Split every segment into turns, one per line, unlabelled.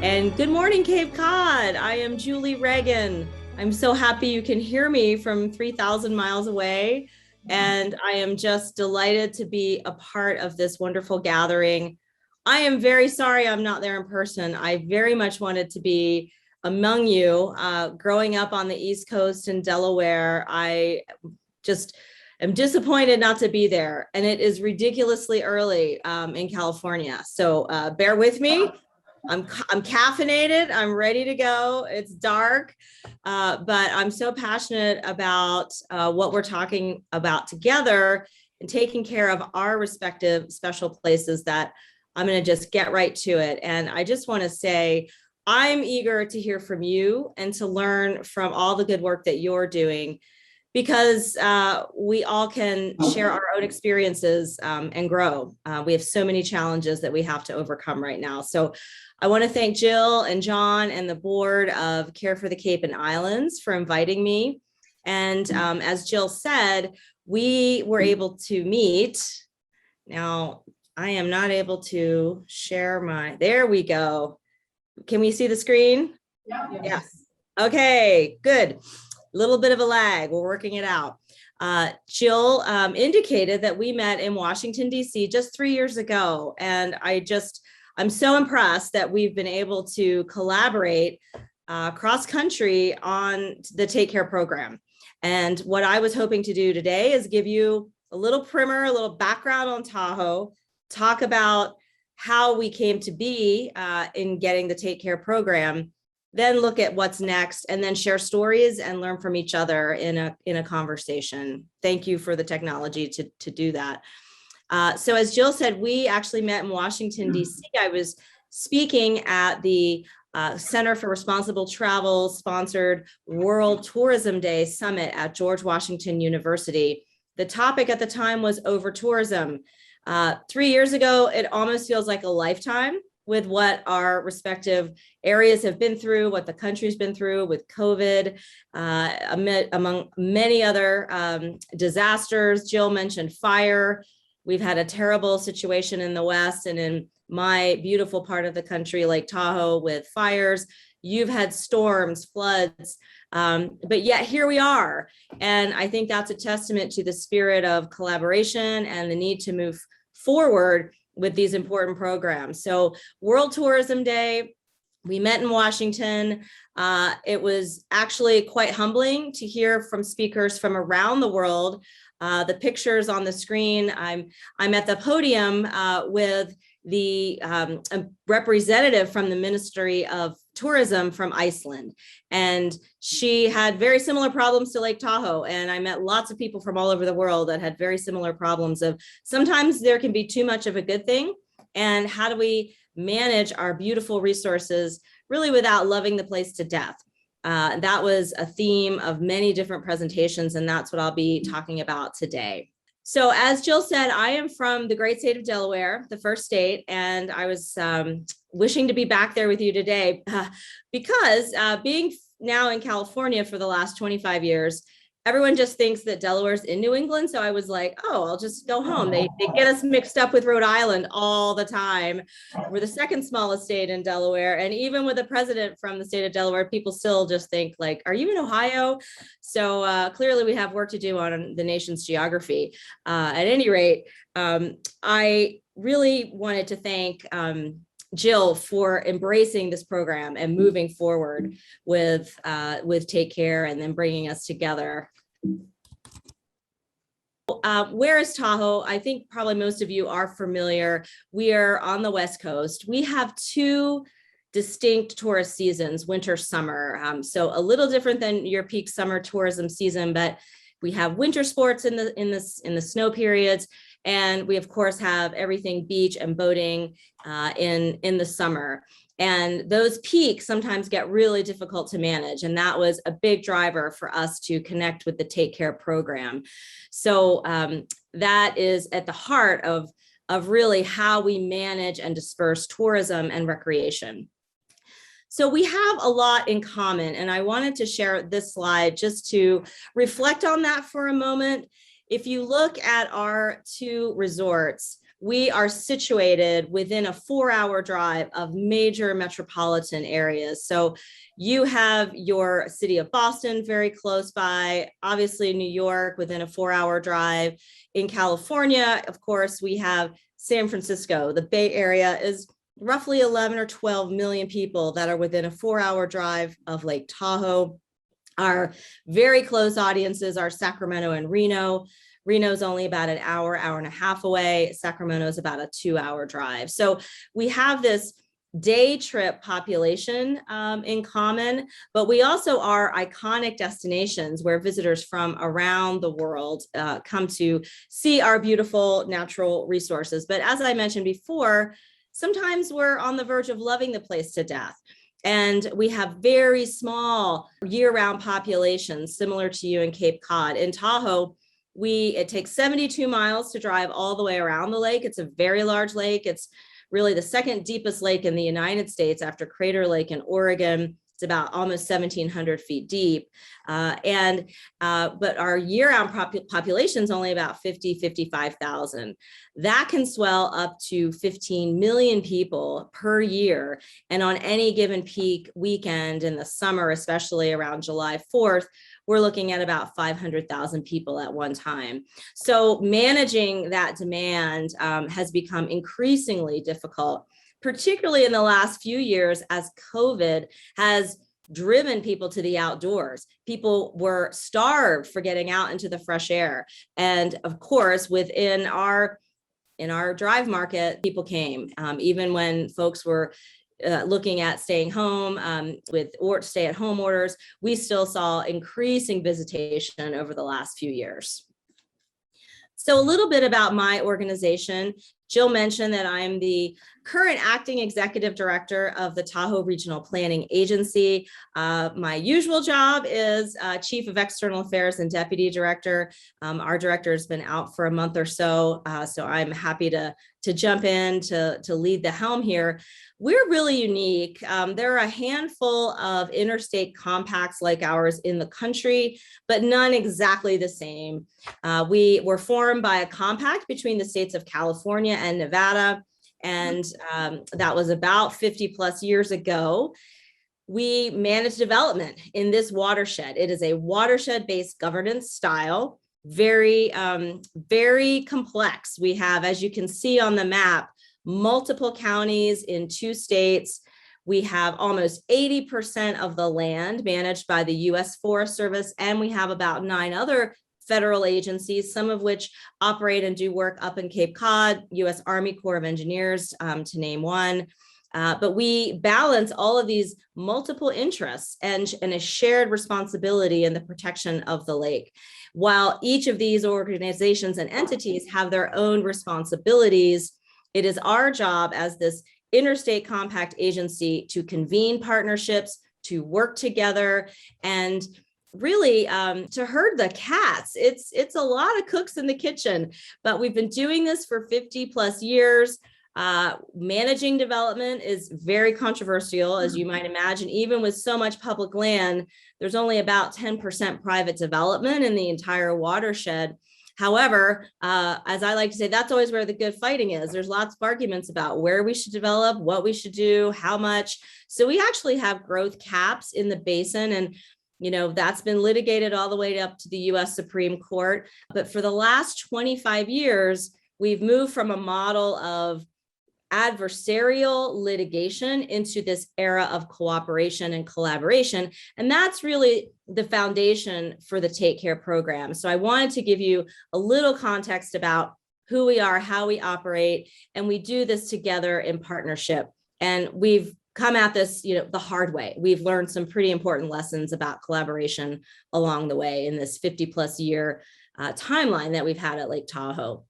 And good morning, Cape Cod. I am Julie Regan. I'm so happy you can hear me from 3,000 miles away. And I am just delighted to be a part of this wonderful gathering. I am very sorry I'm not there in person. I very much wanted to be among you. Growing up on the East Coast in Delaware, I just am disappointed not to be there. And it is ridiculously early in California. So bear with me. I'm caffeinated. I'm ready to go. It's dark, but I'm so passionate about what we're talking about together and taking care of our respective special places that I'm going to just get right to it. And I just want to say, I'm eager to hear from you and to learn from all the good work that you're doing, because we all can share our own experiences and grow. We have so many challenges that we have to overcome right now. So I want to thank Jill and John and the board of Care for the Cape and Islands for inviting me. And as Jill said, we were able to meet. Now, I am not able to share there we go. Can we see the screen?
Yeah.
Yes. Okay, good. A little bit of a lag. We're working it out. Jill indicated that we met in Washington, D.C. just 3 years ago. And I'm so impressed that we've been able to collaborate cross country on the Take Care program. And what I was hoping to do today is give you a little primer, a little background on Tahoe, talk about how we came to be in getting the Take Care program, then look at what's next, and then share stories and learn from each other in a conversation. Thank you for the technology to do that. So as Jill said, we actually met in Washington, D.C. I was speaking at the Center for Responsible Travel sponsored World Tourism Day Summit at George Washington University. The topic at the time was over tourism. 3 years ago, it almost feels like a lifetime with what our respective areas have been through, what the country's been through with COVID, among many other disasters. Jill mentioned fire. We've had a terrible situation in the West and in my beautiful part of the country, Lake Tahoe, with fires. You've had storms, floods, but yet here we are. And I think that's a testament to the spirit of collaboration and the need to move forward with these important programs. So World Tourism Day, we met in Washington. It was actually quite humbling to hear from speakers from around the world. The pictures on the screen, I'm at the podium with the representative from the Ministry of Tourism from Iceland. And she had very similar problems to Lake Tahoe. And I met lots of people from all over the world that had very similar problems of sometimes there can be too much of a good thing. And how do we manage our beautiful resources really without loving the place to death? That was a theme of many different presentations, and that's what I'll be talking about today. So as Jill said, I am from the great state of Delaware, the first state, and I was wishing to be back there with you today because being now in California for the last 25 years, everyone just thinks that Delaware's in New England. So I was like, oh, I'll just go home. They get us mixed up with Rhode Island all the time. We're the second smallest state in Delaware. And even with the president from the state of Delaware, people still just think like, are you in Ohio? So clearly we have work to do on the nation's geography. At any rate, I really wanted to thank Jill for embracing this program and moving forward with Take Care and then bringing us together. Where is Tahoe? I think probably most of you are familiar. We are on the West Coast. We have two distinct tourist seasons, winter, summer. So a little different than your peak summer tourism season, but we have winter sports in the snow periods. And we, of course, have everything beach and boating in the summer. And those peaks sometimes get really difficult to manage. And that was a big driver for us to connect with the Take Care program. So that is at the heart of really how we manage and disperse tourism and recreation. So we have a lot in common, and I wanted to share this slide just to reflect on that for a moment. If you look at our two resorts, we are situated within a 4-hour drive of major metropolitan areas. So you have your city of Boston very close by, obviously New York within a 4-hour drive. In California, of course, we have San Francisco. The Bay Area is roughly 11 or 12 million people that are within a 4-hour drive of Lake Tahoe. Our very close audiences are Sacramento and Reno. Reno's only about an hour, hour and a half away. Sacramento is about a 2-hour drive. So we have this day trip population in common, but we also are iconic destinations where visitors from around the world come to see our beautiful natural resources. But as I mentioned before, sometimes we're on the verge of loving the place to death. And we have very small year-round populations similar to you in Cape Cod. In Tahoe, it takes 72 miles to drive all the way around the lake. It's a very large lake. It's really the second deepest lake in the United States after Crater Lake in Oregon. It's about almost 1,700 feet deep. But our year-round population is only about 55,000. That can swell up to 15 million people per year. And on any given peak weekend in the summer, especially around July 4th, we're looking at about 500,000 people at one time. So managing that demand has become increasingly difficult, particularly in the last few years as COVID has driven people to the outdoors. People were starved for getting out into the fresh air. And of course, in our drive market, people came, even when folks were looking at staying home with stay-at-home orders, we still saw increasing visitation over the last few years. So a little bit about my organization. Jill mentioned that I'm the current acting executive director of the Tahoe Regional Planning Agency. My usual job is chief of external affairs and deputy director. Our director has been out for a month or so, so I'm happy to jump in to lead the helm here. We're really unique. There are a handful of interstate compacts like ours in the country, but none exactly the same. We were formed by a compact between the states of California and Nevada, and that was about 50 plus years ago. We manage development in this watershed. It is a watershed-based governance style, very complex. We have, as you can see on the map, multiple counties in 2 states. We have almost 80% of the land managed by the U.S. Forest Service, and we have about 9 other federal agencies, some of which operate and do work up in Cape Cod, U.S. Army Corps of Engineers, to name one. But we balance all of these multiple interests and a shared responsibility in the protection of the lake. While each of these organizations and entities have their own responsibilities, it is our job as this interstate compact agency to convene partnerships, to work together, and really to herd the cats. It's a lot of cooks in the kitchen, but we've been doing this for 50 plus years. Managing development is very controversial, as you might imagine. Even with so much public land, there's only about 10% private development in the entire watershed. However, as I like to say, that's always where the good fighting is. There's lots of arguments about where we should develop, what we should do, how much. So we actually have growth caps in the basin, and that's been litigated all the way up to the U.S. Supreme Court. But for the last 25 years, we've moved from a model of adversarial litigation into this era of cooperation and collaboration. And that's really the foundation for the Take Care program. So I wanted to give you a little context about who we are, how we operate, and we do this together in partnership. And we've come at this, the hard way. We've learned some pretty important lessons about collaboration along the way in this 50 plus year timeline that we've had at Lake Tahoe.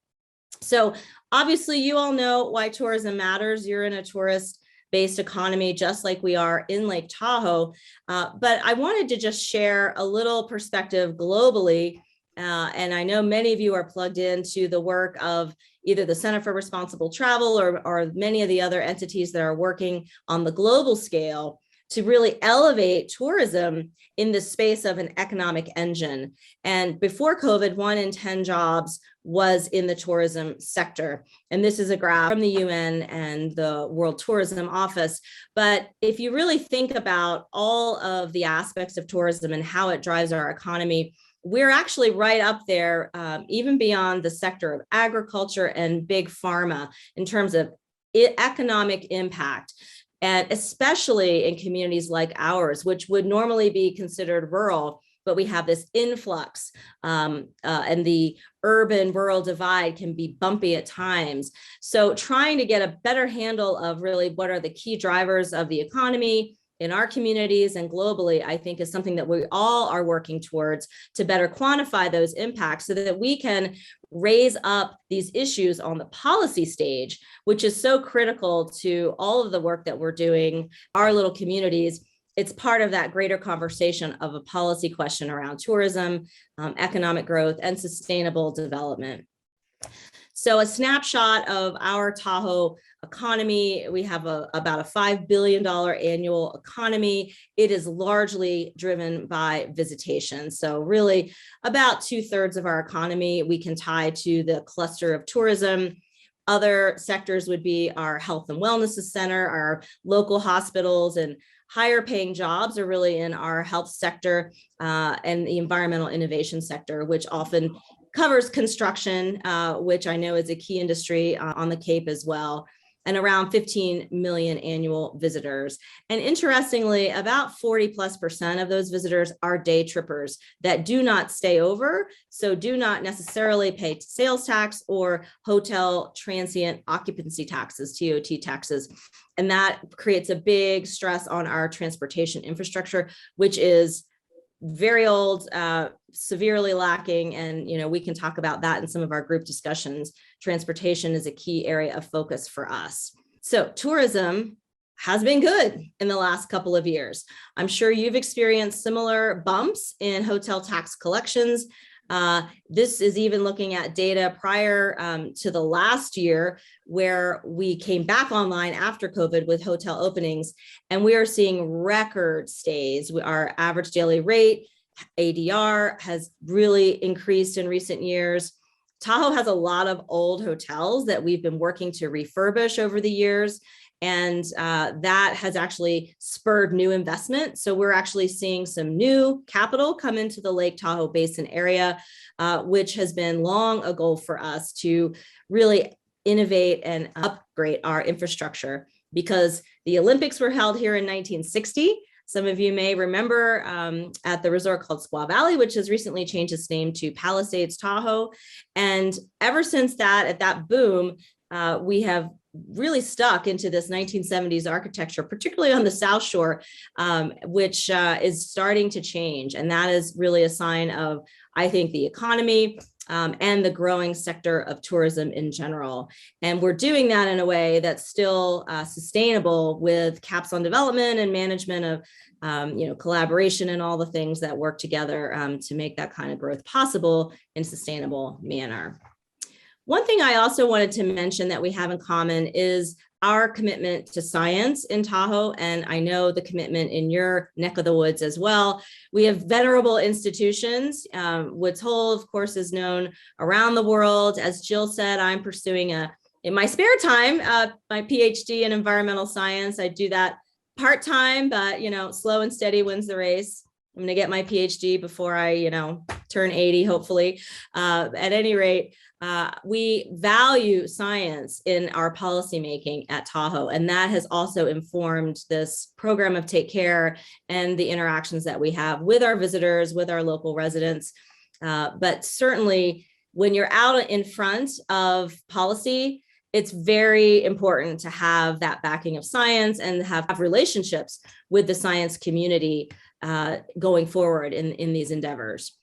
So obviously you all know why tourism matters. You're in a tourist-based economy, just like we are in Lake Tahoe. But I wanted to just share a little perspective globally. And I know many of you are plugged into the work of either the Center for Responsible Travel or many of the other entities that are working on the global scale. to really elevate tourism in the space of an economic engine. And before COVID, 1 in 10 jobs was in the tourism sector. And this is a graph from the UN and the World Tourism Office. But if you really think about all of the aspects of tourism and how it drives our economy, we're actually right up there, even beyond the sector of agriculture and big pharma in terms of economic impact. And especially in communities like ours, which would normally be considered rural, but we have this influx, and the urban-rural divide can be bumpy at times. So trying to get a better handle of really what are the key drivers of the economy in our communities and globally, I think is something that we all are working towards to better quantify those impacts so that we can raise up these issues on the policy stage, which is so critical to all of the work that we're doing, our little communities. It's part of that greater conversation of a policy question around tourism, economic growth, and sustainable development. So a snapshot of our Tahoe economy, we have about a $5 billion annual economy. It is largely driven by visitation. So really about 2/3 of our economy we can tie to the cluster of tourism. Other sectors would be our health and wellness center, our local hospitals, and higher paying jobs are really in our health sector and the environmental innovation sector, which often covers construction, which I know is a key industry on the Cape as well, and around 15 million annual visitors. And interestingly, about 40+% of those visitors are day trippers that do not stay over, so do not necessarily pay sales tax or hotel transient occupancy taxes, TOT taxes. And that creates a big stress on our transportation infrastructure, which is very old, severely lacking. And, we can talk about that in some of our group discussions. Transportation is a key area of focus for us. So tourism has been good in the last couple of years. I'm sure you've experienced similar bumps in hotel tax collections. This is even looking at data prior to the last year where we came back online after COVID with hotel openings, and we are seeing record stays. Our average daily rate, ADR, has really increased in recent years. Tahoe has a lot of old hotels that we've been working to refurbish over the years. And that has actually spurred new investment. So we're actually seeing some new capital come into the Lake Tahoe Basin area, which has been long a goal for us to really innovate and upgrade our infrastructure, because the Olympics were held here in 1960. Some of you may remember at the resort called Squaw Valley, which has recently changed its name to Palisades Tahoe. And ever since that, at that boom, we have really stuck into this 1970s architecture, particularly on the South Shore, which is starting to change. And that is really a sign of, I think, the economy and the growing sector of tourism in general. And we're doing that in a way that's still sustainable with caps on development and management of collaboration and all the things that work together to make that kind of growth possible in a sustainable manner. One thing I also wanted to mention that we have in common is our commitment to science in Tahoe, and I know the commitment in your neck of the woods as well. We have venerable institutions. Woods Hole, of course, is known around the world. As Jill said, I'm pursuing in my spare time, my PhD in environmental science. I do that part-time, but slow and steady wins the race. I'm going to get my PhD before I, turn 80, hopefully. At any rate, we value science in our policymaking at Tahoe, and that has also informed this program of Take Care and the interactions that we have with our visitors, with our local residents. But certainly, when you're out in front of policy, it's very important to have that backing of science and have relationships with the science community going forward in these endeavors.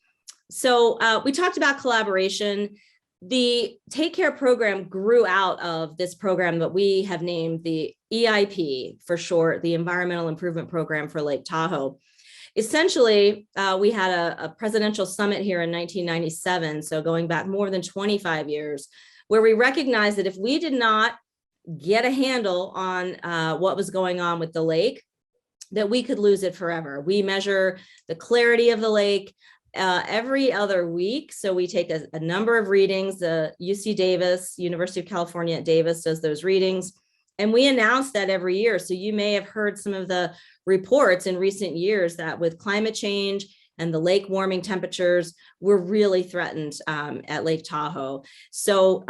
So we talked about collaboration. The Take Care program grew out of this program that we have named the EIP, for short, the Environmental Improvement Program for Lake Tahoe. Essentially, we had a presidential summit here in 1997, so going back more than 25 years, where we recognized that if we did not get a handle on what was going on with the lake, that we could lose it forever. We measure the clarity of the lake every other week. So we take a number of readings. The UC Davis, University of California at Davis, does those readings. And we announce that every year. So you may have heard some of the reports in recent years that with climate change and the lake warming temperatures, we're really threatened at Lake Tahoe. So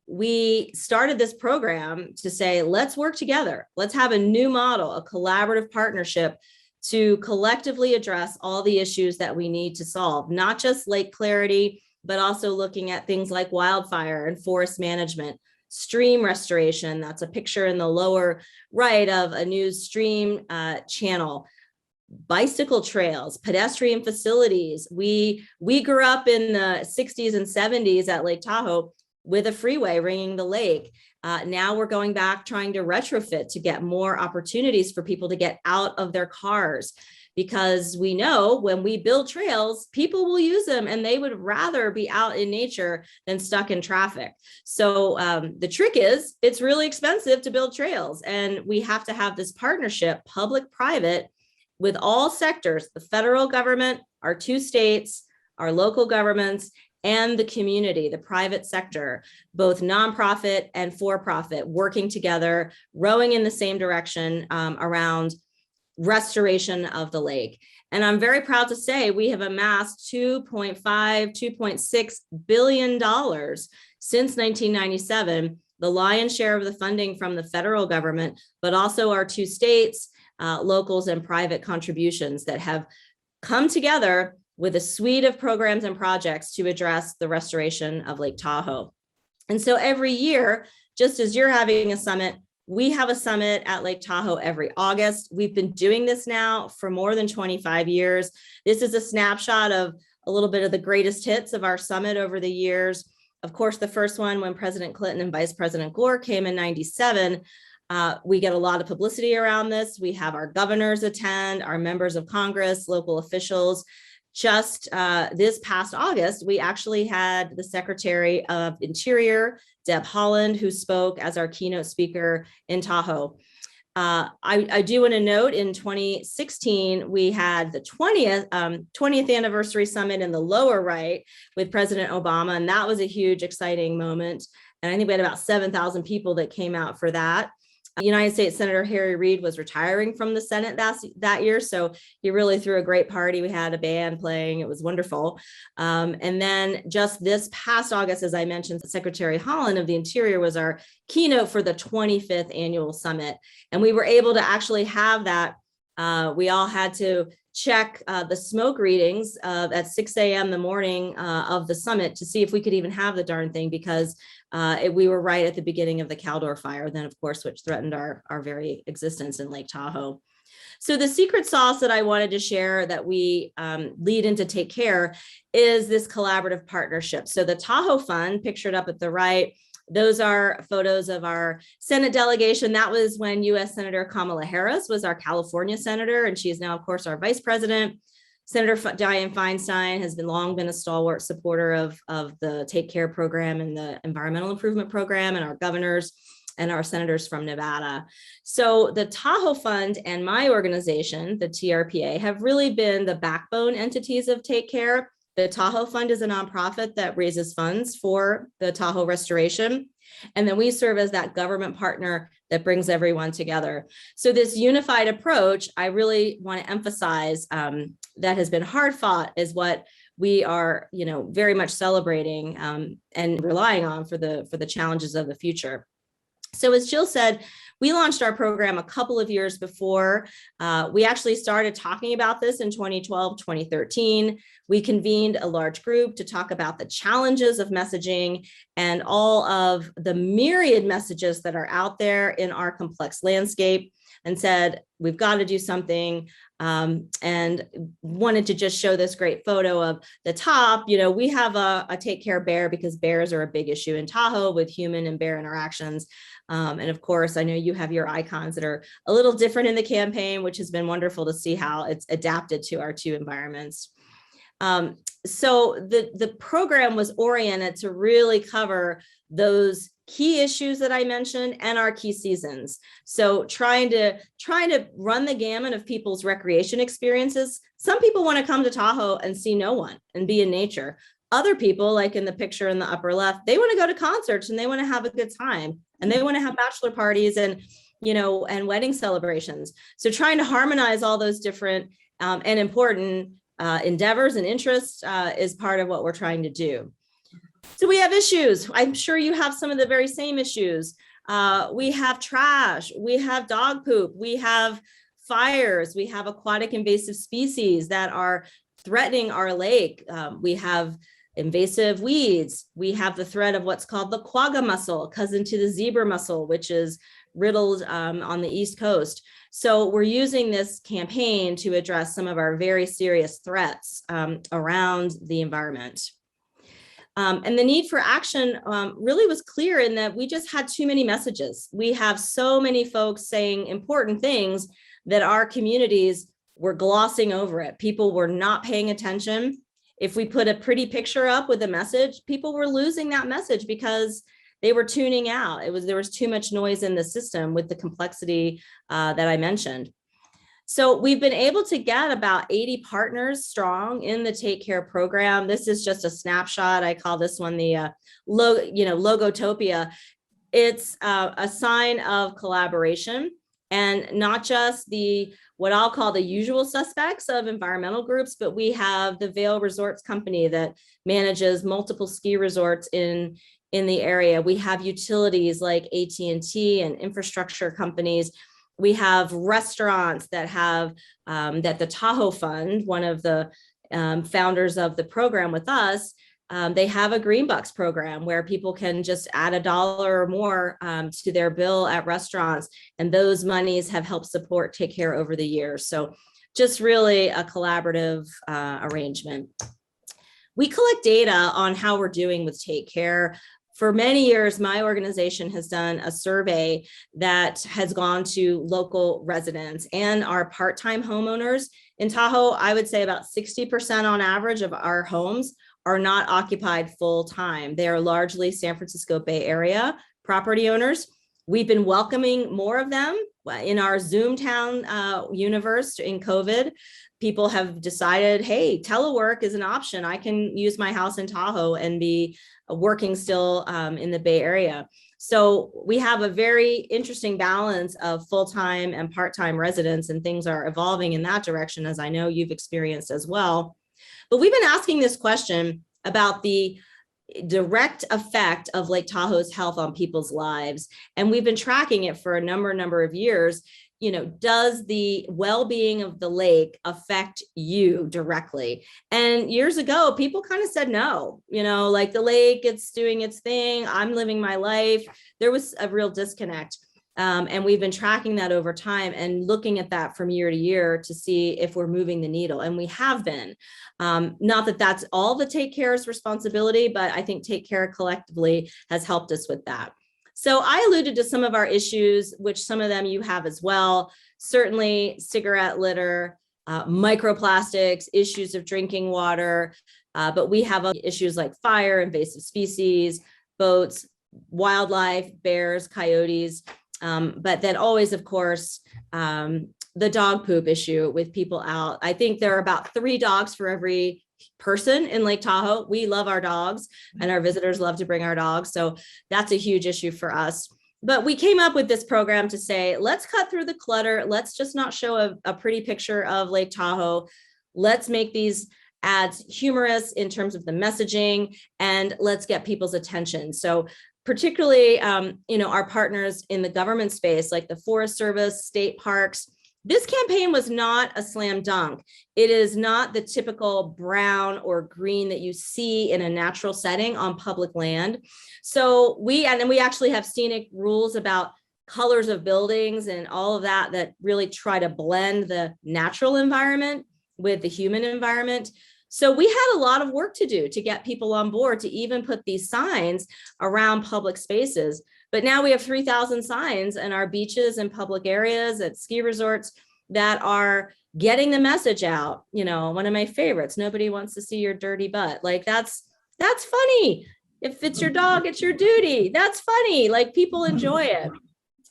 we started this program to say, let's work together. Let's have a new model, a collaborative partnership to collectively address all the issues that we need to solve, not just lake clarity, but also looking at things like wildfire and forest management, stream restoration. That's a picture in the lower right of a new stream channel, bicycle trails, pedestrian facilities. We grew up in the 60s and 70s at Lake Tahoe with a freeway ringing the lake. Now we're going back trying to retrofit to get more opportunities for people to get out of their cars, because we know when we build trails, people will use them and they would rather be out in nature than stuck in traffic. So the trick is it's really expensive to build trails, and we have to have this partnership, public-private, with all sectors, the federal government, our 2 states, our local governments, and the community, the private sector, both nonprofit and for-profit, working together, rowing in the same direction around restoration of the lake. And I'm very proud to say we have amassed $2.6 billion since 1997, the lion's share of the funding from the federal government, but also our 2 states, locals, and private contributions that have come together with a suite of programs and projects to address the restoration of Lake Tahoe. And so every year, just as you're having a summit, we have a summit at Lake Tahoe every August. We've been doing this now for more than 25 years. This is a snapshot of a little bit of the greatest hits of our summit over the years. Of course, the first one when President Clinton and Vice President Gore came in 97, we get a lot of publicity around this. We have our governors attend, our members of Congress, local officials. Just this past August, we actually had the Secretary of Interior, Deb Haaland, who spoke as our keynote speaker in Tahoe. I do want to note in 2016, we had the 20th anniversary summit in the lower right with President Obama, and that was a huge, exciting moment. And I think we had about 7,000 people that came out for that. United States Senator Harry Reid was retiring from the Senate that year, so he really threw a great party. We had a band playing. It was wonderful. And then just this past August, as I mentioned, Secretary Haaland of the Interior was our keynote for the 25th annual summit. And we were able to actually have that. We all had to check the smoke readings at 6 a.m. the morning of the summit to see if we could even have the darn thing, because we were right at the beginning of the Caldor fire, then of course, which threatened our very existence in Lake Tahoe. So the secret sauce that I wanted to share that we lead into Take Care is this collaborative partnership. So the Tahoe Fund, pictured up at the right, those are photos of our Senate delegation. That was when U.S. Senator Kamala Harris was our California senator, and she is now, of course, our vice president. Senator Dianne Feinstein has long been a stalwart supporter of the Take Care program and the Environmental Improvement Program, and our governors and our senators from Nevada. So the Tahoe Fund and my organization, the TRPA, have really been the backbone entities of Take Care. The Tahoe Fund is a nonprofit that raises funds for the Tahoe restoration. And then we serve as that government partner that brings everyone together. So this unified approach, I really want to emphasize, that has been hard fought, is what we are, very much celebrating and relying on for the challenges of the future. So as Jill said, we launched our program a couple of years before. We actually started talking about this in 2012, 2013. We convened a large group to talk about the challenges of messaging and all of the myriad messages that are out there in our complex landscape, and said, we've got to do something, and wanted to just show this great photo of the top. We have a Take Care bear because bears are a big issue in Tahoe with human and bear interactions. And of course, I know you have your icons that are a little different in the campaign, which has been wonderful to see how it's adapted to our 2 environments. So the program was oriented to really cover those key issues that I mentioned and our key seasons. So trying to run the gamut of people's recreation experiences. Some people want to come to Tahoe and see no one and be in nature. Other people, like in the picture in the upper left, they want to go to concerts and they want to have a good time and they want to have bachelor parties and, and wedding celebrations. So trying to harmonize all those different and important endeavors and interests is part of what we're trying to do. So we have issues. I'm sure you have some of the very same issues. We have trash, we have dog poop, we have fires, we have aquatic invasive species that are threatening our lake. We have invasive weeds. We have the threat of what's called the quagga mussel, cousin to the zebra mussel, which is riddled on the East Coast. So we're using this campaign to address some of our very serious threats around the environment. And the need for action really was clear in that we just had too many messages. We have so many folks saying important things that our communities were glossing over it. People were not paying attention. If we put a pretty picture up with a message, people were losing that message because they were tuning out. There was too much noise in the system with the complexity that I mentioned. So we've been able to get about 80 partners strong in the Take Care program. This is just a snapshot. I call this one the Logotopia. It's a sign of collaboration and not just what I'll call the usual suspects of environmental groups, but we have the Vail Resorts Company that manages multiple ski resorts in the area. We have utilities like AT&T and infrastructure companies. We have restaurants that have that the Tahoe Fund, one of the founders of the program with us, they have a Green Bucks program where people can just add $1 or more to their bill at restaurants. And those monies have helped support Take Care over the years. So just really a collaborative arrangement. We collect data on how we're doing with Take Care. For many years, my organization has done a survey that has gone to local residents and our part-time homeowners. In Tahoe, I would say about 60% on average of our homes are not occupied full-time. They are largely San Francisco Bay Area property owners. We've been welcoming more of them in our Zoomtown universe in COVID. People have decided, hey, telework is an option. I can use my house in Tahoe and be working still in the Bay Area. So we have a very interesting balance of full-time and part-time residents, and things are evolving in that direction, as I know you've experienced as well. But we've been asking this question about the direct effect of Lake Tahoe's health on people's lives. And we've been tracking it for a number of years. Does the well-being of the lake affect you directly? And years ago, people kind of said no, like the lake, it's doing its thing. I'm living my life. There was a real disconnect. And we've been tracking that over time and looking at that from year to year to see if we're moving the needle. And we have been. Not that that's all the Take Care's responsibility, but I think Take Care collectively has helped us with that. So I alluded to some of our issues, which some of them you have as well. Certainly cigarette litter, microplastics, issues of drinking water, but we have issues like fire, invasive species, boats, wildlife, bears, coyotes, but then always, of course, the dog poop issue with people out. I think there are about 3 dogs for every person in Lake Tahoe. We love our dogs and our visitors love to bring our dogs. So that's a huge issue for us. But we came up with this program to say, let's cut through the clutter. Let's just not show a pretty picture of Lake Tahoe. Let's make these ads humorous in terms of the messaging, and let's get people's attention. So particularly, our partners in the government space, like the Forest Service, state parks, this campaign was not a slam dunk. It is not the typical brown or green that you see in a natural setting on public land. So we actually have scenic rules about colors of buildings and all of that really try to blend the natural environment with the human environment. So we had a lot of work to do to get people on board to even put these signs around public spaces. But now we have 3,000 signs in our beaches and public areas at ski resorts that are getting the message out. One of my favorites, nobody wants to see your dirty butt. Like that's funny. If it's your dog, it's your duty. That's funny. Like people enjoy it.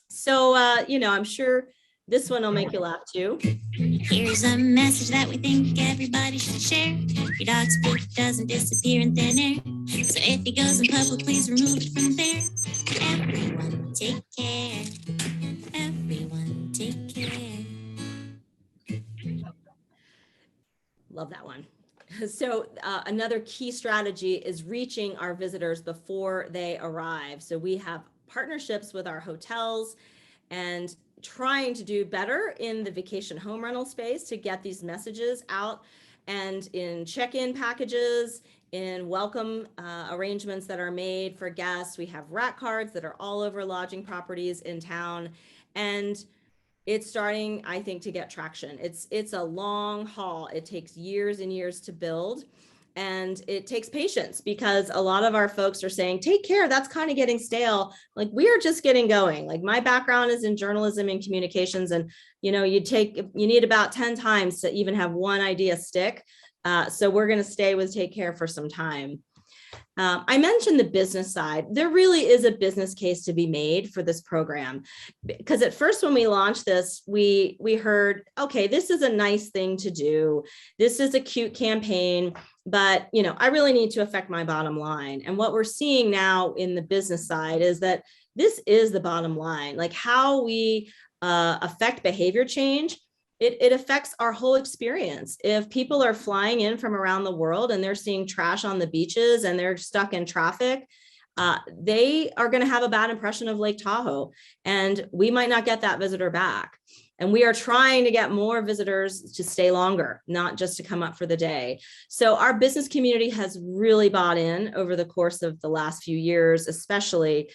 So, I'm sure this one will make you laugh too.
Here's a message that we think everybody should share. Your dog's poop doesn't disappear in thin air. So if he goes in public, please remove it from there. Everyone take care. Everyone take care.
Love that one. So another key strategy is reaching our visitors before they arrive. So we have partnerships with our hotels and trying to do better in the vacation home rental space to get these messages out, and in check-in packages, in welcome arrangements that are made for guests. We have rat cards that are all over lodging properties in town, and it's starting, I think, to get traction. It's a long haul. It takes years and years to build. And it takes patience because a lot of our folks are saying, take care, that's kind of getting stale. Like we are just getting going. Like my background is in journalism and communications. And, you need about 10 times to even have one idea stick. So we're going to stay with Take Care for some time. I mentioned the business side. There really is a business case to be made for this program, because at first when we launched this, we heard, okay, this is a nice thing to do. This is a cute campaign, but I really need to affect my bottom line. And what we're seeing now in the business side is that this is the bottom line, like how we affect behavior change. It affects our whole experience. If people are flying in from around the world and they're seeing trash on the beaches and they're stuck in traffic, they are going to have a bad impression of Lake Tahoe, and we might not get that visitor back. And we are trying to get more visitors to stay longer, not just to come up for the day. So our business community has really bought in over the course of the last few years, especially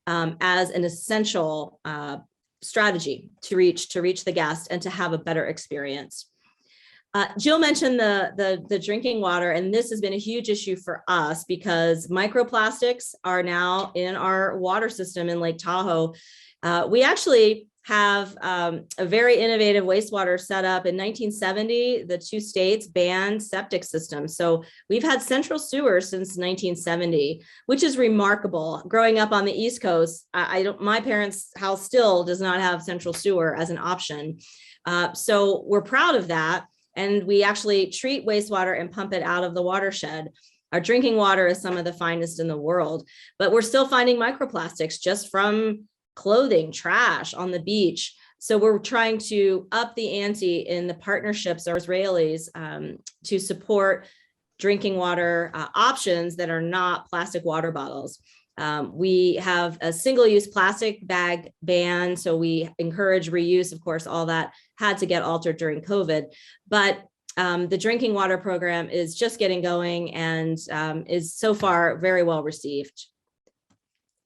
as an essential strategy to reach the guest and to have a better experience. Jill mentioned the drinking water, and this has been a huge issue for us because microplastics are now in our water system in Lake Tahoe. We actually have a very innovative wastewater set up. In 1970, the two states banned septic systems. So we've had central sewer since 1970, which is remarkable. Growing up on the East Coast, my parents' house still does not have central sewer as an option. So we're proud of that. And we actually treat wastewater and pump it out of the watershed. Our drinking water is some of the finest in the world, but we're still finding microplastics just from clothing, trash on the beach. So we're trying to up the ante in the partnerships of Israelis to support drinking water options that are not plastic water bottles. We have a single-use plastic bag ban, so we encourage reuse. Of course, all that had to get altered during COVID, but the drinking water program is just getting going and is so far very well received.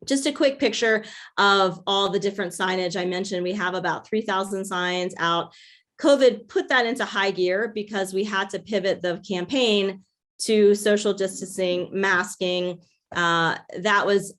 Just a quick picture of all the different signage. I mentioned we have about 3,000 signs out. COVID put that into high gear because we had to pivot the campaign to social distancing, masking. That was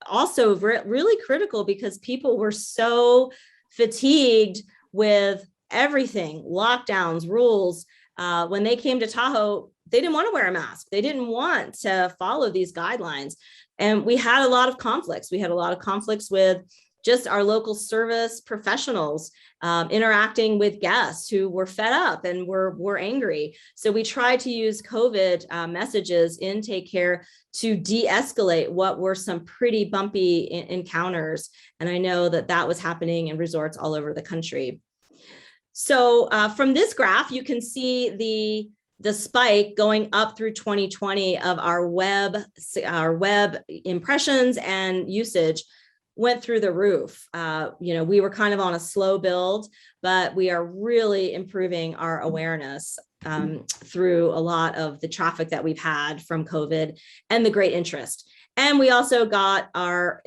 also really critical because people were so fatigued with everything, lockdowns, rules. When they came to Tahoe, they didn't want to wear a mask. They didn't want to follow these guidelines. And we had a lot of conflicts. We had a lot of conflicts with just our local service professionals interacting with guests who were fed up and were angry. So we tried to use COVID messages in Take Care to de-escalate what were some pretty bumpy encounters. And I know that was happening in resorts all over the country. So from this graph, you can see the spike going up through 2020 of our web impressions and usage went through the roof. We were kind of on a slow build, but we are really improving our awareness through a lot of the traffic that we've had from COVID and the great interest. And we also got our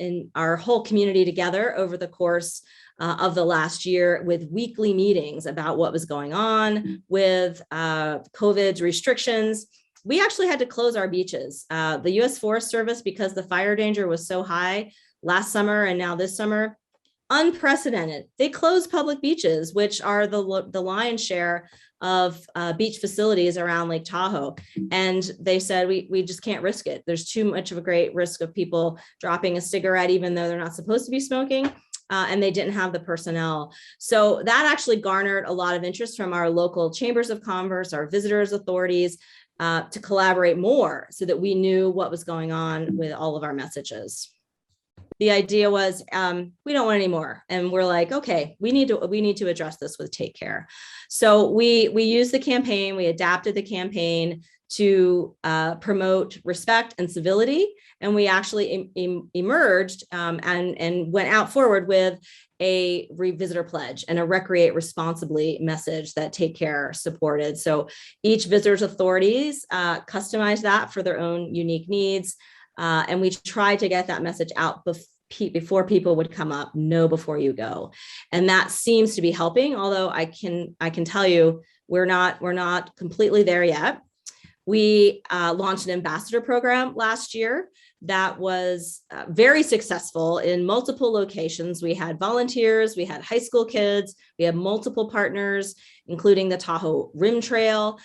whole community together over the course of the last year with weekly meetings about what was going on with COVID restrictions. We actually had to close our beaches. The U.S. Forest Service, because the fire danger was so high last summer and now this summer, unprecedented. They closed public beaches, which are the lion's share of beach facilities around Lake Tahoe. And they said, we just can't risk it. There's too much of a great risk of people dropping a cigarette, even though they're not supposed to be smoking. And they didn't have the personnel. So that actually garnered a lot of interest from our local chambers of commerce, our visitors authorities, to collaborate more so that we knew what was going on with all of our messages. The idea was, we don't want any more. And we're like, okay, we need to address this with Take Care. So we used the campaign, we adapted the campaign to promote respect and civility. And we actually emerged and went out forward with a revisitor pledge and a recreate responsibly message that Take Care supported. So each visitor's authorities customized that for their own unique needs. And we tried to get that message out before people would come up, know before you go. And that seems to be helping, although I can tell you, we're not completely there yet. We launched an ambassador program last year that was very successful in multiple locations. We had volunteers, we had high school kids, we had multiple partners, including the Tahoe Rim Trail,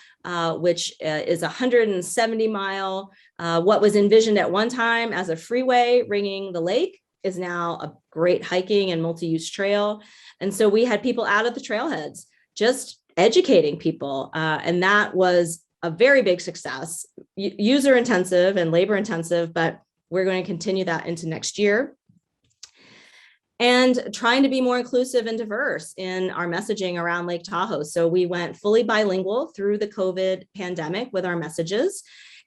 which is a 170-mile, what was envisioned at one time as a freeway ringing the lake is now a great hiking and multi-use trail. And so we had people out at the trailheads, just educating people. And that was a very big success, user intensive and labor intensive, but we're going to continue that into next year. And trying to be more inclusive and diverse in our messaging around Lake Tahoe. So we went fully bilingual through the COVID pandemic with our messages.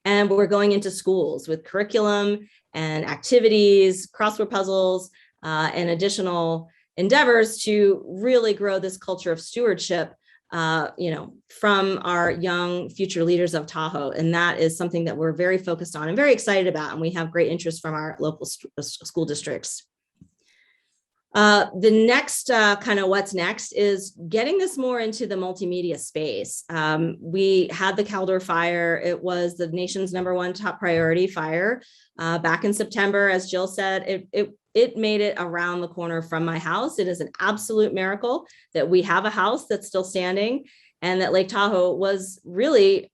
And we're going into schools with curriculum and activities, crossword puzzles, and additional endeavors to really grow this culture of stewardship, from our young future leaders of Tahoe. And that is something that we're very focused on and very excited about. And we have great interest from our local school districts. The next kind of what's next is getting this more into the multimedia space. We had the Caldor fire. It was the nation's #1 top priority fire back in September. As Jill said, it made it around the corner from my house. It is an absolute miracle that we have a house that's still standing and that Lake Tahoe was really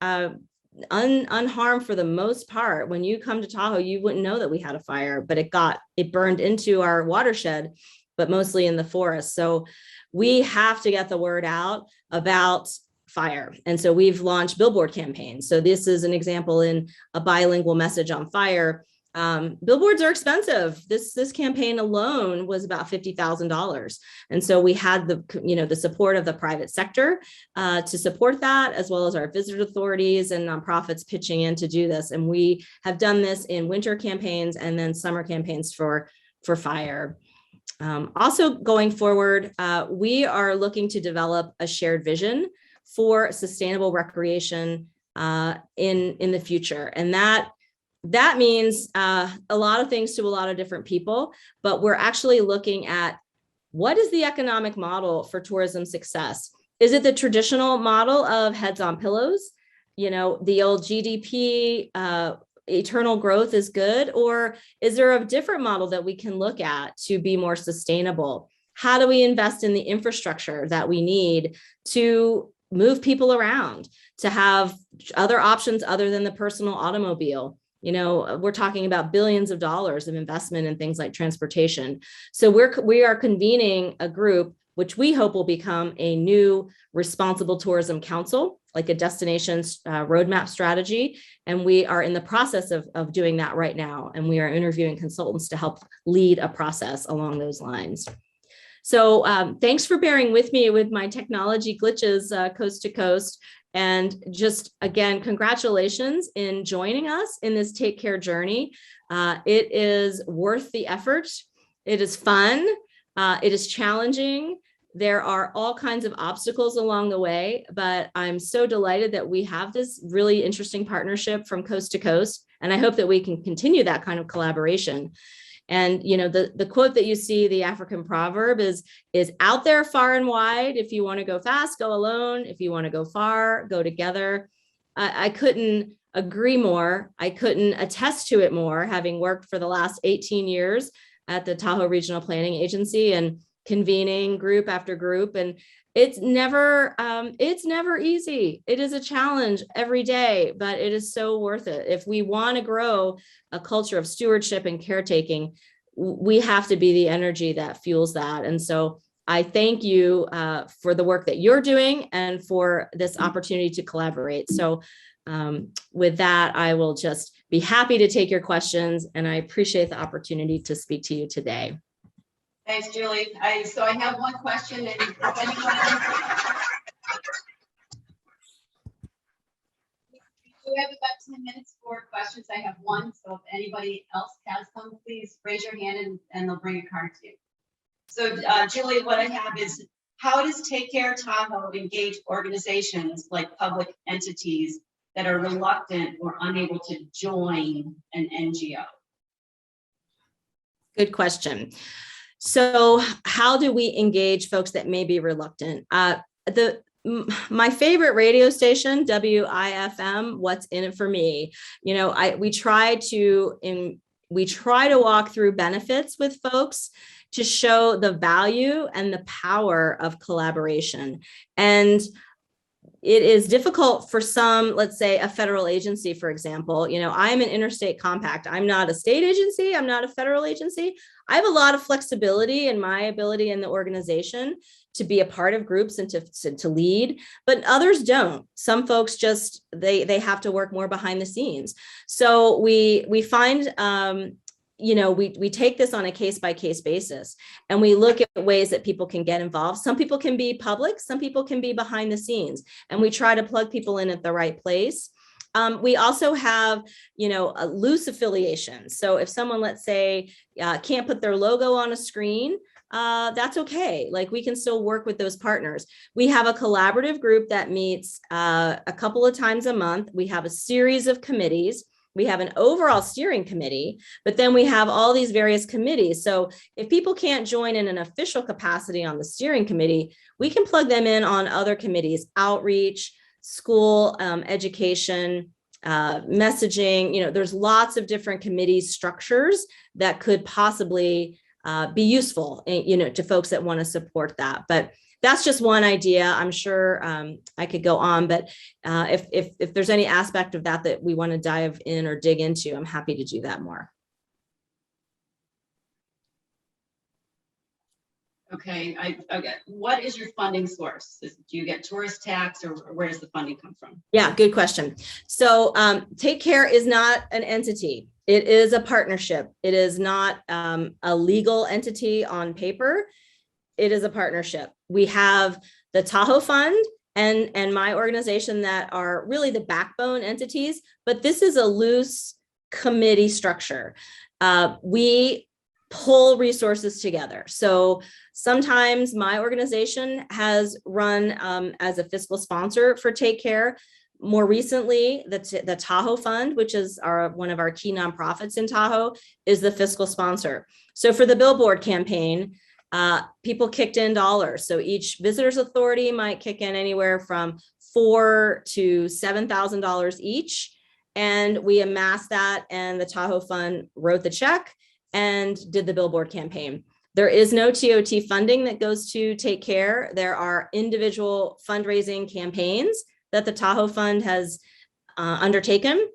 unharmed for the most part. When you come to Tahoe, you wouldn't know that we had a fire, but it burned into our watershed, but mostly in the forest. So we have to get the word out about fire. And so we've launched billboard campaigns. So this is an example in a bilingual message on fire. Billboards are expensive. This campaign alone was about $50,000. And so we had the support of the private sector to support that, as well as our visitor authorities and nonprofits pitching in to do this. And we have done this in winter campaigns and then summer campaigns for fire. Also going forward, we are looking to develop a shared vision for sustainable recreation in the future. And that means a lot of things to a lot of different people, but we're actually looking at what is the economic model for tourism success? Is it the traditional model of heads on pillows? The old GDP, eternal growth is good, or is there a different model that we can look at to be more sustainable? How do we invest in the infrastructure that we need to move people around, to have other options other than the personal automobile? We're talking about billions of dollars of investment in things like transportation. So we are convening a group, which we hope will become a new responsible tourism council, like a destination roadmap strategy. And we are in the process of doing that right now. And we are interviewing consultants to help lead a process along those lines. So thanks for bearing with me with my technology glitches coast to coast. And just again, congratulations in joining us in this Take Care journey. It is worth the effort. It is fun. It is challenging. There are all kinds of obstacles along the way, but I'm so delighted that we have this really interesting partnership from coast to coast. And I hope that we can continue that kind of collaboration. And, the quote that you see, the African proverb is out there far and wide. If you want to go fast, go alone. If you want to go far, go together. I couldn't agree more. I couldn't attest to it more, having worked for the last 18 years at the Tahoe Regional Planning Agency and convening group after group, and it's never easy. It is a challenge every day, but it is so worth it. If we want to grow a culture of stewardship and caretaking, we have to be the energy that fuels that. And so I thank you for the work that you're doing and for this opportunity to collaborate. So with that, I will just be happy to take your questions, and I appreciate the opportunity to speak to you today.
Thanks, Julie. So I have one question, and if anyone we have about 10 minutes for questions. I have one, so if anybody else has some, please raise your hand and they'll bring a card to you. So Julie, what I have is, how does Take Care Tahoe engage organizations like public entities that are reluctant or unable to join an NGO?
Good question. So how do we engage folks that may be reluctant? My favorite radio station, WIFM, What's in It for Me. You know, we try to walk through benefits with folks to show the value and the power of collaboration. And it is difficult for some, let's say a federal agency, for example. You know, I'm an interstate compact. I'm not a state agency. I'm not a federal agency. I have a lot of flexibility in my ability in the organization to be a part of groups and to lead, but others don't. Some folks just, they have to work more behind the scenes. So we find, you know, we take this on a case-by-case basis, and we look at ways that people can get involved. Some people can be public, some people can be behind the scenes, and we try to plug people in at the right place. We also have, you know, a loose affiliation. So if someone, let's say, can't put their logo on a screen, that's okay. Like, we can still work with those partners. We have a collaborative group that meets a couple of times a month. We have a series of committees. We have an overall steering committee, but then we have all these various committees. So if people can't join in an official capacity on the steering committee, we can plug them in on other committees: outreach, school, education, messaging. You know, there's lots of different committee structures that could possibly be useful, you know, to folks that want to support that. But that's just one idea. I'm sure I could go on, but if there's any aspect of that we want to dive in or dig into, I'm happy to do that more.
Okay, okay. What is your funding source? Do you get tourist tax, or where does the funding come from?
Yeah, good question. So Take Care is not an entity. It is a partnership. It is not a legal entity on paper. It is a partnership. We have the Tahoe Fund and my organization that are really the backbone entities, but this is a loose committee structure. We pull resources together. So sometimes my organization has run as a fiscal sponsor for Take Care. More recently, the Tahoe Fund, which is one of our key nonprofits in Tahoe, is the fiscal sponsor. So for the billboard campaign, people kicked in dollars. So each visitors authority might kick in anywhere from $4,000 to $7,000 each. And we amassed that, and the Tahoe Fund wrote the check and did the billboard campaign. There is no TOT funding that goes to Take Care. There are individual fundraising campaigns that the Tahoe Fund has undertaken.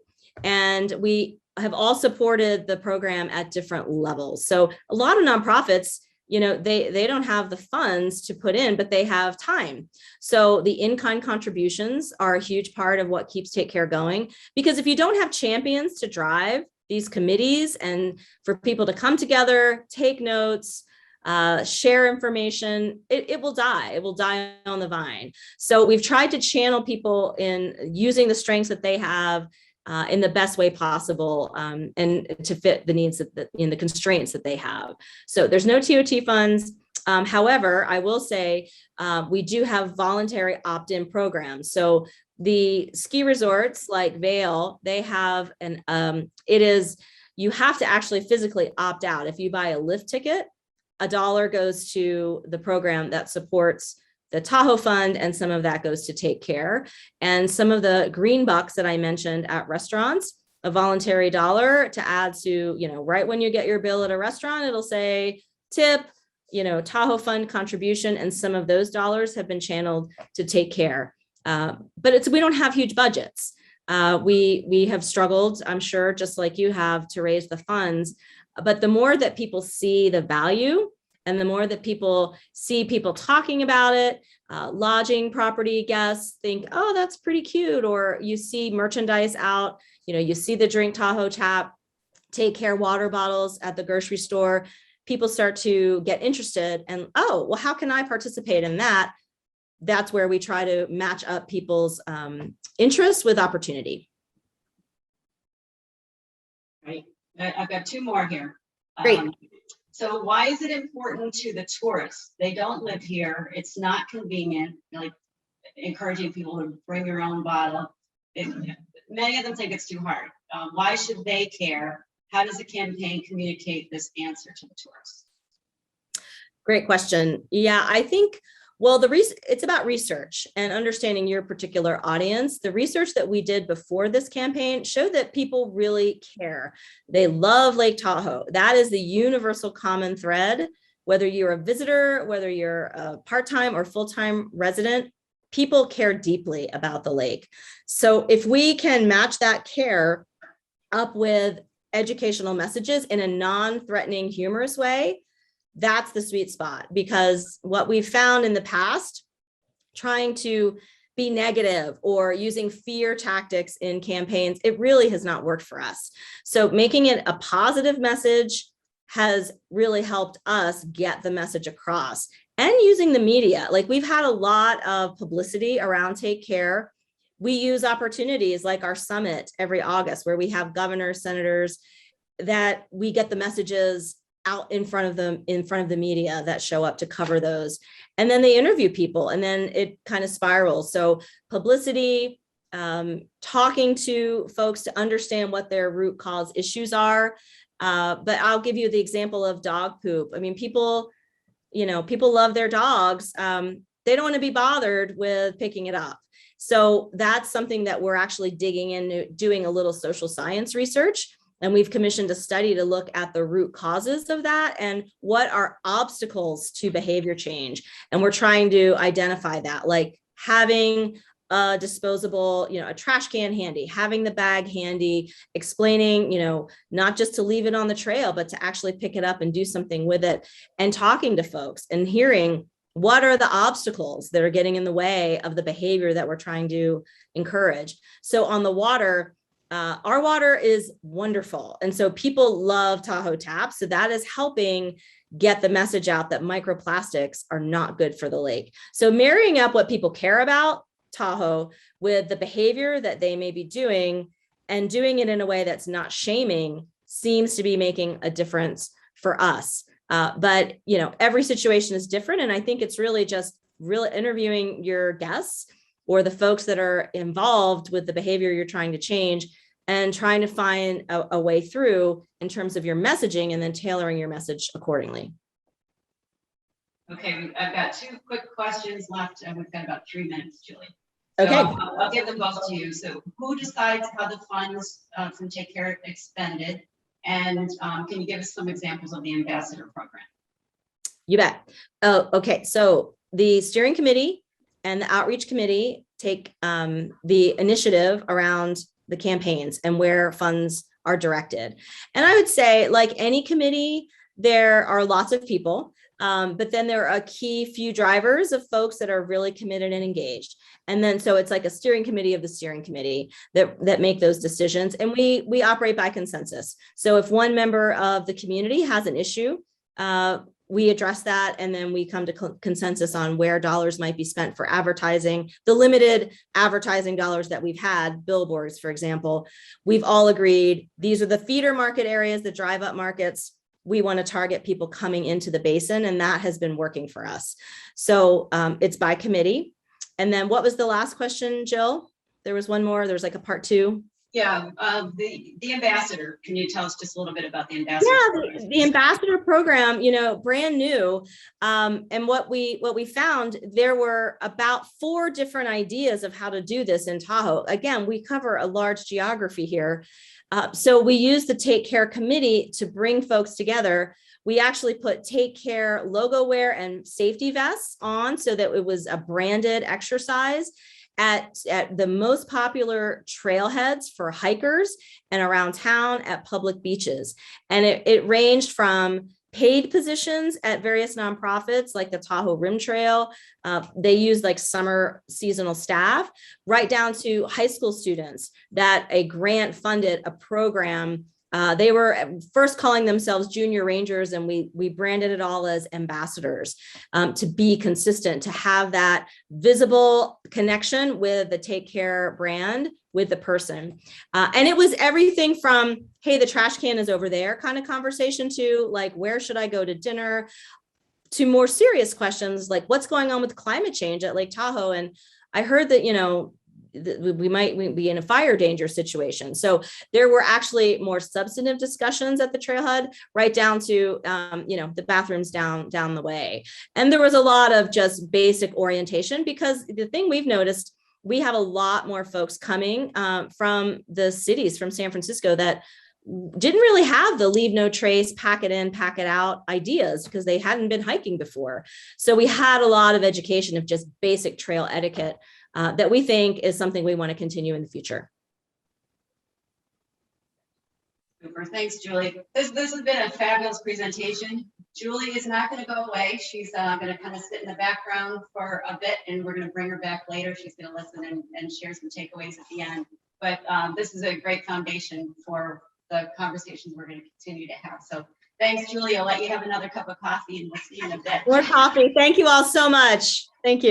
And we have all supported the program at different levels. So a lot of nonprofits, you know, they don't have the funds to put in, but they have time. So the in-kind contributions are a huge part of what keeps Take Care going, because if you don't have champions to drive these committees and for people to come together, take notes, share information, it will die. It will die on the vine. So we've tried to channel people in using the strengths that they have in the best way possible, and to fit the needs in the constraints that they have. So there's no TOT funds. However, I will say we do have voluntary opt-in programs. So the ski resorts like Vail, they have you have to actually physically opt out. If you buy a lift ticket, $1 goes to the program that supports the Tahoe Fund, and some of that goes to Take Care. And some of the green bucks that I mentioned at restaurants, a voluntary $1 to add to, you know, right when you get your bill at a restaurant, it'll say tip Tahoe Fund contribution, and some of those dollars have been channeled to Take Care. But we don't have huge budgets. We have struggled, I'm sure, just like you have, to raise the funds. But the more that people see the value, and the more that people see people talking about it, lodging property guests think, oh, that's pretty cute. Or you see merchandise out, you see the Drink Tahoe tap, Take Care water bottles at the grocery store. People start to get interested and, oh, well, how can I participate in that? That's where we try to match up people's interests with opportunity.
Right. I've got two more here.
Great.
So why is it important to the tourists? They don't live here. It's not convenient, like encouraging people to bring your own bottle. Many of them think it's too hard. Why should they care? How does the campaign communicate this answer to the tourists?
Great question. Yeah, I think, well, it's about research and understanding your particular audience. The research that we did before this campaign showed that people really care. They love Lake Tahoe. That is the universal common thread. Whether you're a visitor, whether you're a part-time or full-time resident, people care deeply about the lake. So if we can match that care up with educational messages in a non-threatening, humorous way, that's the sweet spot. Because what we've found in the past, trying to be negative or using fear tactics in campaigns, it really has not worked for us. So making it a positive message has really helped us get the message across. And using the media, like we've had a lot of publicity around Take Care. We use opportunities like our summit every August, where we have governors, senators, that we get the messages out in front of the media that show up to cover those. And then they interview people, and then it kind of spirals. So publicity, talking to folks to understand what their root cause issues are. But I'll give you the example of dog poop. I mean, people love their dogs. They don't want to be bothered with picking it up. So that's something that we're actually digging into, doing a little social science research. And we've commissioned a study to look at the root causes of that and what are obstacles to behavior change. And we're trying to identify that, like having a disposable, a trash can handy, having the bag handy, explaining, not just to leave it on the trail, but to actually pick it up and do something with it, and talking to folks and hearing what are the obstacles that are getting in the way of the behavior that we're trying to encourage. So on the water, our water is wonderful. And so people love Tahoe Tap. So that is helping get the message out that microplastics are not good for the lake. So marrying up what people care about Tahoe with the behavior that they may be doing, and doing it in a way that's not shaming, seems to be making a difference for us. But every situation is different. And I think it's really just interviewing your guests or the folks that are involved with the behavior you're trying to change, and trying to find a way through in terms of your messaging, and then tailoring your message accordingly.
Okay, I've got two quick questions left, and we've got about 3 minutes, Julie.
Okay.
So I'll give them both to you. So who decides how the funds from Take Care are expended? And can you give us some examples of the ambassador program?
You bet. Oh, okay. So the steering committee and the outreach committee take the initiative around the campaigns and where funds are directed. And I would say, like any committee, there are lots of people, but then there are a key few drivers of folks that are really committed and engaged. And then so it's like a steering committee of the steering committee that make those decisions. And we operate by consensus. So if one member of the community has an issue, we address that, and then we come to consensus on where dollars might be spent for advertising. The limited advertising dollars that we've had, billboards, for example, we've all agreed these are the feeder market areas, the drive up markets. We want to target people coming into the basin, and that has been working for us. So it's by committee. And then what was the last question, Jill? There was one more. There's like a part two.
Yeah, the ambassador, can you tell us just a little bit about the ambassador?
Yeah, the ambassador program, brand new. And what we found, there were about 4 different ideas of how to do this in Tahoe. Again, we cover a large geography here. So we used the Take Care committee to bring folks together. We actually put Take Care logo wear and safety vests on so that it was a branded exercise at the most popular trailheads for hikers and around town at public beaches. And it ranged from paid positions at various nonprofits like the Tahoe Rim Trail. They use like summer seasonal staff, right down to high school students that a grant funded a program. They were first calling themselves junior rangers, and we branded it all as ambassadors to be consistent, to have that visible connection with the Take Care brand with the person. And it was everything from, hey, the trash can is over there kind of conversation, to like, where should I go to dinner, to more serious questions like, what's going on with climate change at Lake Tahoe? And I heard that, we might be in a fire danger situation. So there were actually more substantive discussions at the trailhead, right down to, the bathrooms down the way. And there was a lot of just basic orientation, because the thing we've noticed, we have a lot more folks coming from the cities, from San Francisco, that didn't really have the leave no trace, pack it in, pack it out ideas, because they hadn't been hiking before. So we had a lot of education of just basic trail etiquette that we think is something we want to continue in the future.
Super, thanks, Julie. This has been a fabulous presentation. Julie is not going to go away. She's going to kind of sit in the background for a bit, and we're going to bring her back later. She's going to listen and share some takeaways at the end. But this is a great foundation for the conversations we're going to continue to have. So thanks, Julie. I'll let you have another cup of coffee, and we'll see you in a bit.
More coffee. Thank you all so much. Thank you.